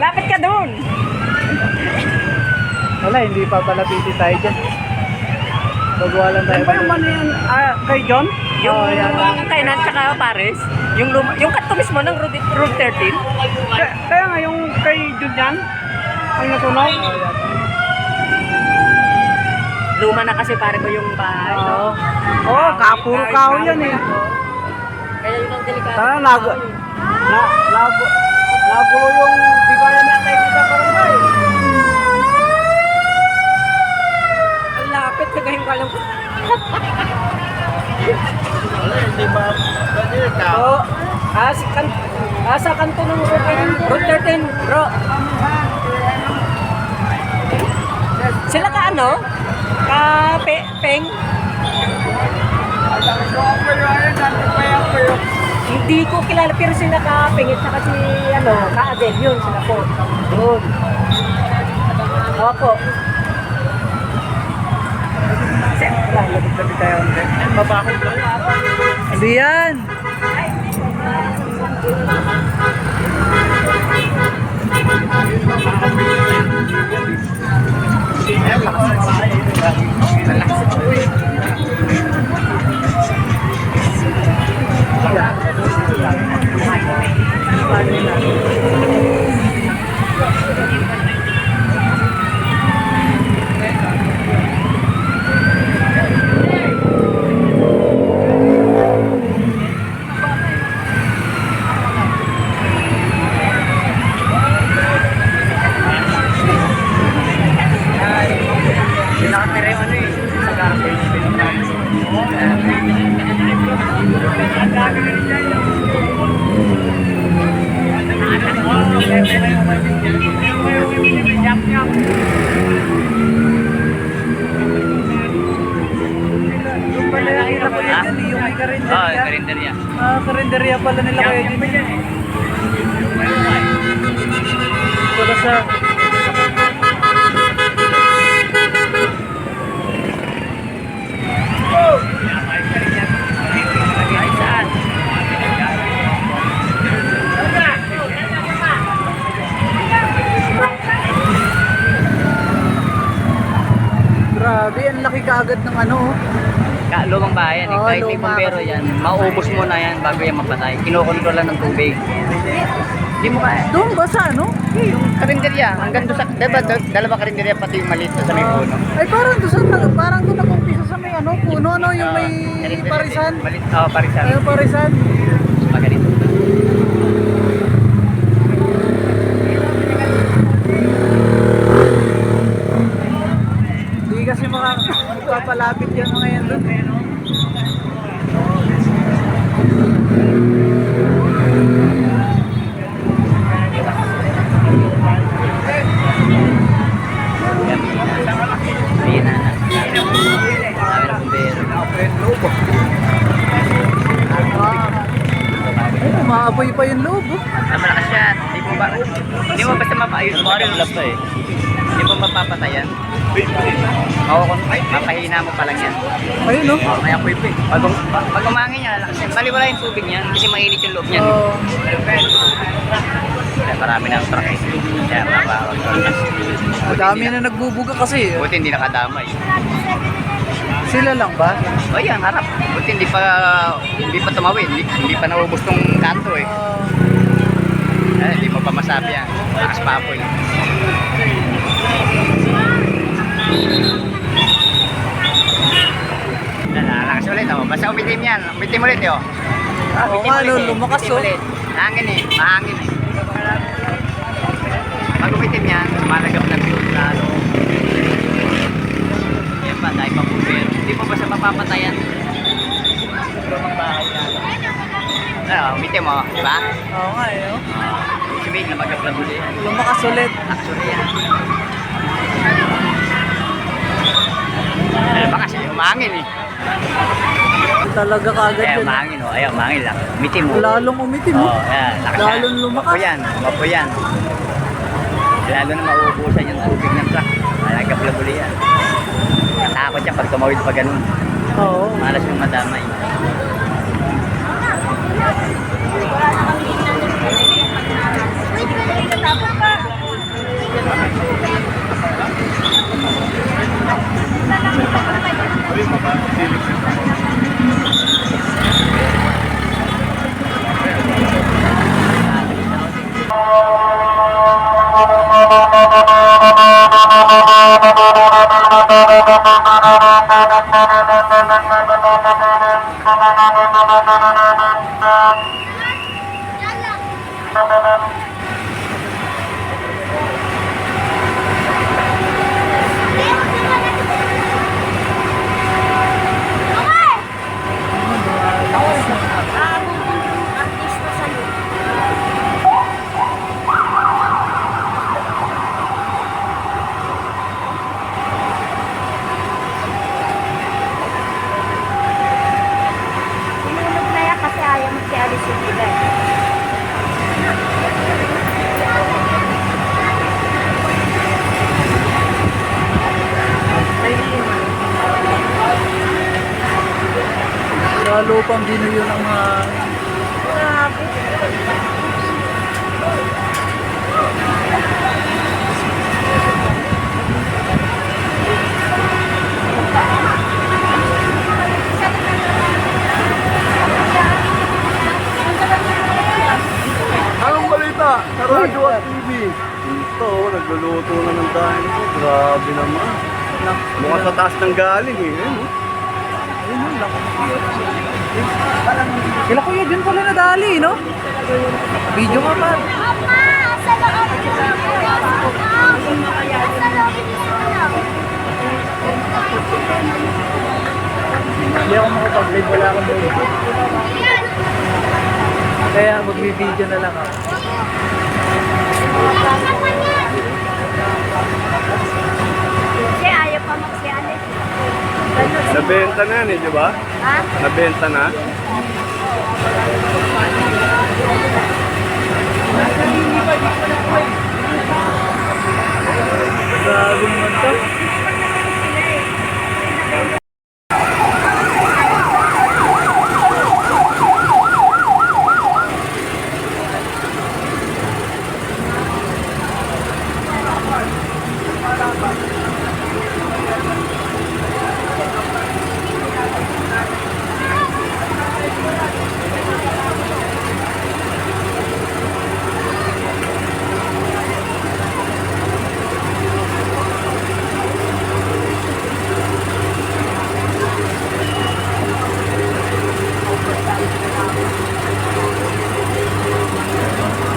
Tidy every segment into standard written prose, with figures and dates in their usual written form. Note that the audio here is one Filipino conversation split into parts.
Lapit ka doon. Wala, hindi pa pala busy tayo dyan. Bagwalan tayo. Ano ba naman yun? Kay John? Yung Oh, yan. kainan tsaka Paris? Yung kanto mismo ng Route 13? Kaya nga yung kay Julian ang nasunog? Oh, yan. Luma na kasi pare ko yung bahay. Oo. Oo, kapuro kahoy yan eh. Kaya yun ang delikado. Tara, lago yung bigayan natin sa barangay. Ang lapit na gayong kalam ko. Wala, hindi ba? Oo. Sa kanto ng Route 13, bro. Sila ka ano? Peng? Hindi ko kilala pero sila ka Peng at saka si ano, ka Adel yun sila po. Yun. Opo. Labit-labit tayo. Mabakot lang. Hindi yan. Nakatira yung ano eh, sa garbage. Yung pala nakita ko yun, yung may karinderya. Karinderya. Karinderya pala nila kayo dito. Wala sa... Grabe, ang laki kaagad ng ano. Lumang bayan eh. Oo, Kahit may luma bumbero kasi. yan, maubos mo na yan bago yan mapatay. Kinokontrolan ng tubig. Hindi mo kaya. Doon ba sa ano? Yung karinderya, hanggang doon sa, diba, dalawa karinderya pati yung maliit sa may puno. Ay parang doon sa parang doon nakumpisa sa may ano, puno ano yung may Karinderya parisan. din. Maliit, parisan. Ay, parisan. Maganito. Hindi kasi makapalapit yan mga yan doon. Ayan na. Sabi ng bumbero. Ay, umaapoy pa yung loob. Oh. Malakas yan. Hindi mo basta mapayos. Love to eh. Hindi mo mapapatayan. Oo, mapahina mo pa lang yan. Ayun no? May apoy pa eh. Pag umangin niya, lakas yan. Baliwala yung tubig niyan kasi mainit yung loob niyan. Oo. Kaya marami ng truck eh. Kaya mabawag. Madami na nagbubuga kasi. Buti hindi nakadamay. Sila lang ba? O yan, harap. Buti hindi pa tumawid. Hindi pa naubos tong kanto eh. Hindi mo pa masabi yan. Lakas pa apoy. Lakas ulit oh. Basta umitim yan. Umitim ulit oh. Oo nga, no, lumakas oh. Mahangin eh. Mahangin eh. Pag umitim yan, malagap ng bigot lalo. Yan pa, dahil pa bumbero. Hindi mo basta mapapatayan. Lumang bahay na. Umitim oh. Diba? Oo nga eh. Oh. Sabihin na magkaplang huli. Lumakas ulit. Actually yan. Ano ba kasi? Umangin eh. Talaga kaagad Ayaw yun. umangin oh. Ayaw umangin lang. Umitim mo. Lalong umitim mo. Oo, yan. Lakas yan. Lalong lumakas. Mapo yan. Mapo yan. Lalo na mauubusan yung tubig ng truck. Malagap lang huli yan. Natakot siya pag tumawid pa ganun. Oo. Malas yung madamay. Wala na kami Sinulog na yan kasi ayaw magsialis yung iba. Sa lupang binuyo ng mga... Grabe. Anong balita? Sa radyo at TV. Ito, nagluluto na ng dahil ito. Grabe naman. Mukhang sa taas ng galing eh. Kila kuya, dyan pala nadali, no? Video nga pa. Mama, sa loob yung sa loob Hindi ako makapag-live, wala akong live. Kaya magbibideo na lang ako. Kasi ayaw pa magsialis. Nabenta na yan eh, di ba? Ha? Nabenta na. Grabe naman to.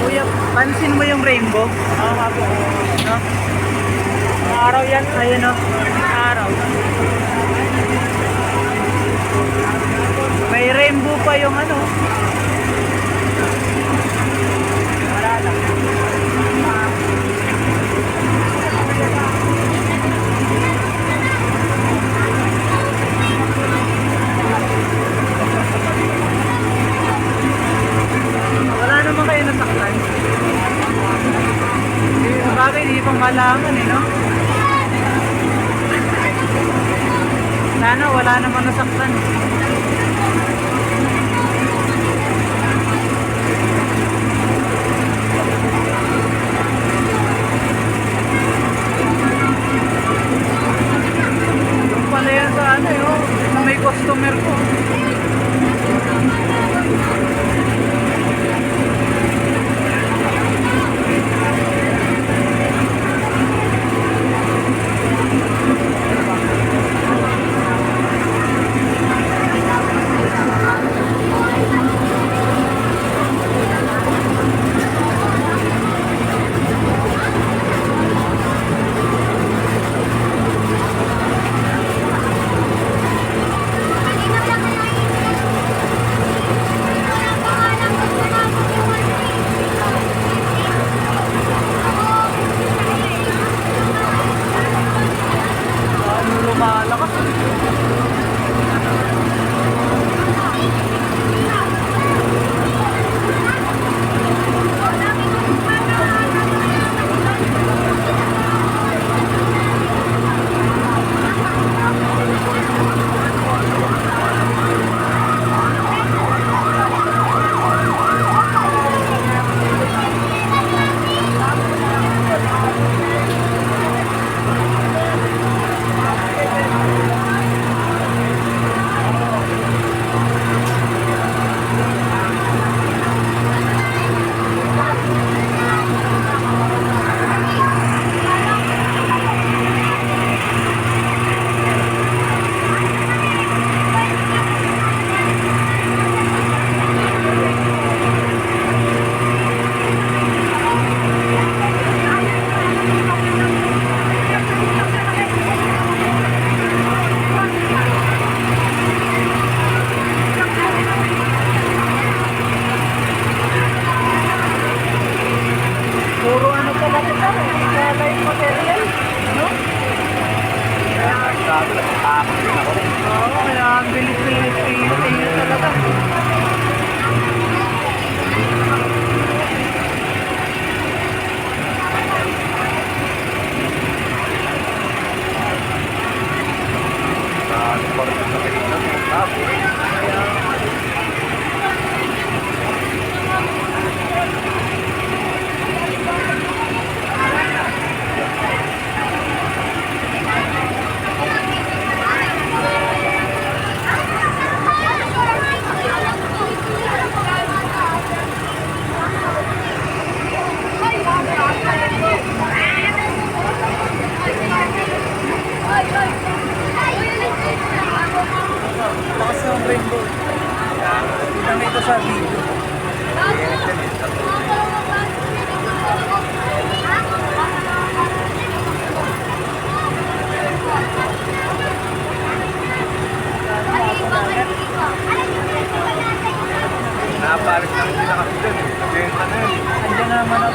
Kuya, pansin mo yung rainbow? No? Araw yan. Ayun, no? Araw. May rainbow pa yung ano. Wala lang. Wala naman kayo nasaktan. Bakit hindi pang malaman eh, no? Sana wala naman nasaktan. Yung pala yan sa ano yun, na may customer ko.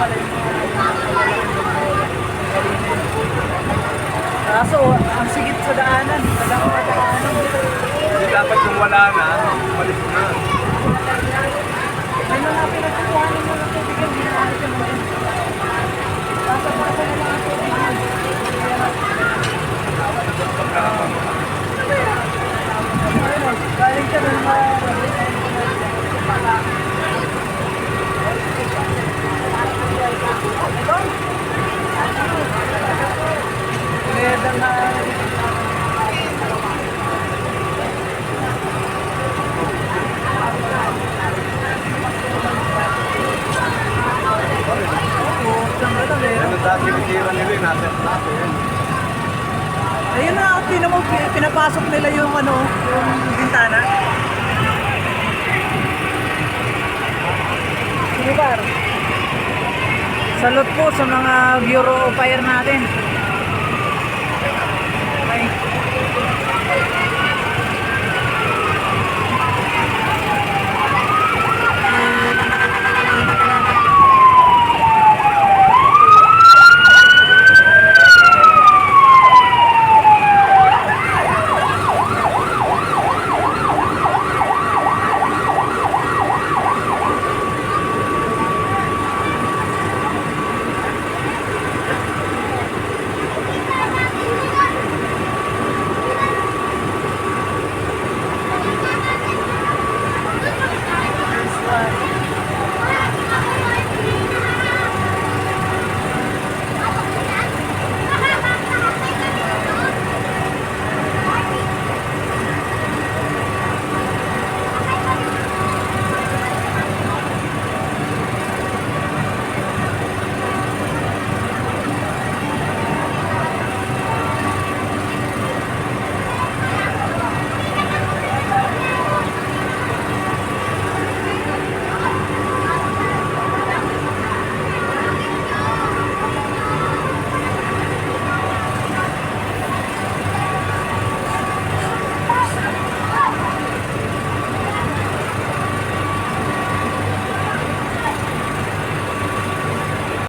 pala yung kaso, ang sigit sa daanan. Madami na daanan. Hindi dapat kung wala na, balik na. May mga pinagkukuha ng mga tubig yung ginagawa siya mo. Basa-basa na mga tubig yun. Ayun, galing siya ng mga... Medang na... Ano dati tira nila yung nasa natin. Ayun na, tinan mo, pinapasok nila yung ano, yung bintana. Sinibar. Salute po sa mga Bureau of Fire natin.